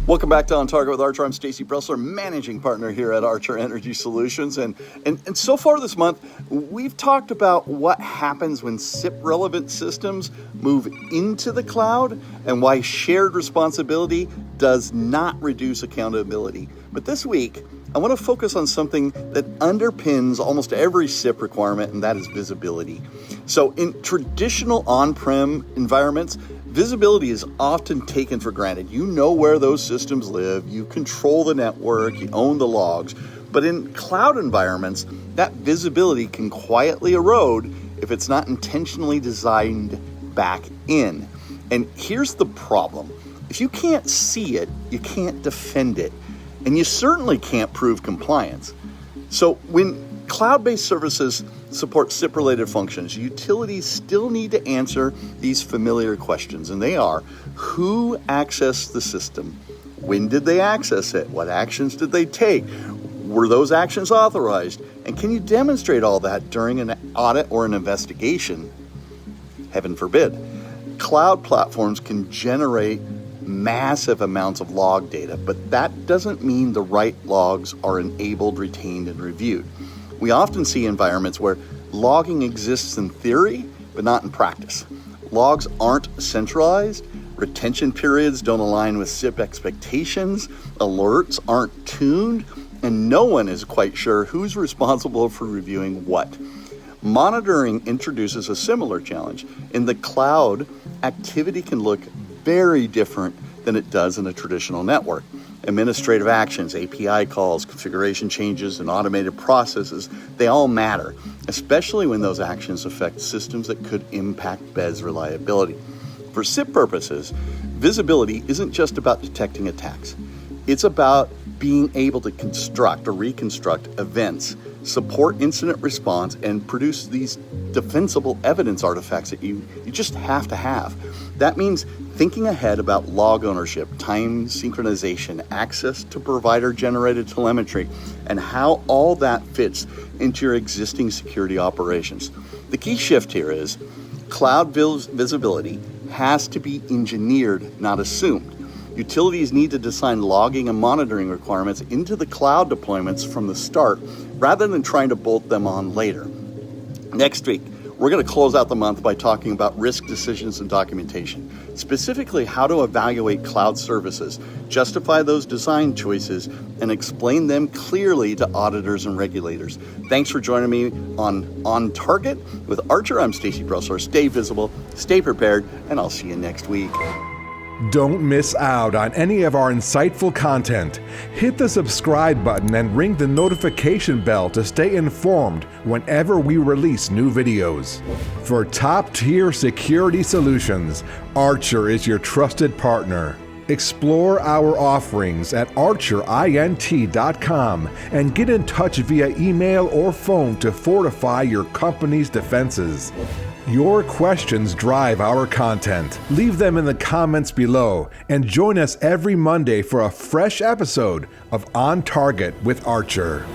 Welcome back to OnTarget with Archer. I'm Stacy Bresler, managing partner here at Archer Energy Solutions. And so far this month, we've talked about what happens when SIP-relevant systems move into the cloud and why shared responsibility does not reduce accountability. But this week, I want to focus on something that underpins almost every SIP requirement, and that is visibility. So in traditional on-prem environments, visibility is often taken for granted. You know where those systems live, you control the network, you own the logs. But in cloud environments, that visibility can quietly erode if it's not intentionally designed back in. And here's the problem. If you can't see it, you can't defend it. And you certainly can't prove compliance. So when cloud-based services support SIP-related functions, utilities still need to answer these familiar questions, and they are: who accessed the system? When did they access it? What actions did they take? Were those actions authorized? And can you demonstrate all that during an audit or an investigation? Heaven forbid. Cloud platforms can generate massive amounts of log data, but that doesn't mean the right logs are enabled, retained, and reviewed. We often see environments where logging exists in theory, but not in practice. Logs aren't centralized, retention periods don't align with SIP expectations, alerts aren't tuned, and no one is quite sure who's responsible for reviewing what. Monitoring introduces a similar challenge. In the cloud, activity can look very different than it does in a traditional network. Administrative actions, API calls, configuration changes, and automated processes, they all matter, especially when those actions affect systems that could impact BES reliability. For SIP purposes, visibility isn't just about detecting attacks. It's about being able to construct or reconstruct events, support incident response, and produce these defensible evidence artifacts that you just have to have. That means thinking ahead about log ownership, time synchronization, access to provider-generated telemetry, and how all that fits into your existing security operations. The key shift here is cloud visibility has to be engineered, not assumed. Utilities need to design logging and monitoring requirements into the cloud deployments from the start, rather than trying to bolt them on later. Next week, we're going to close out the month by talking about risk decisions and documentation, specifically how to evaluate cloud services, justify those design choices, and explain them clearly to auditors and regulators. Thanks for joining me on OnTarget with Archer. I'm Stacy Bresler. Stay visible, stay prepared, and I'll see you next week. Don't miss out on any of our insightful content. Hit the subscribe button and ring the notification bell to stay informed whenever we release new videos. For top-tier security solutions, Archer is your trusted partner. Explore our offerings at archerint.com and get in touch via email or phone to fortify your company's defenses. Your questions drive our content. Leave them in the comments below and join us every Monday for a fresh episode of On Target with Archer.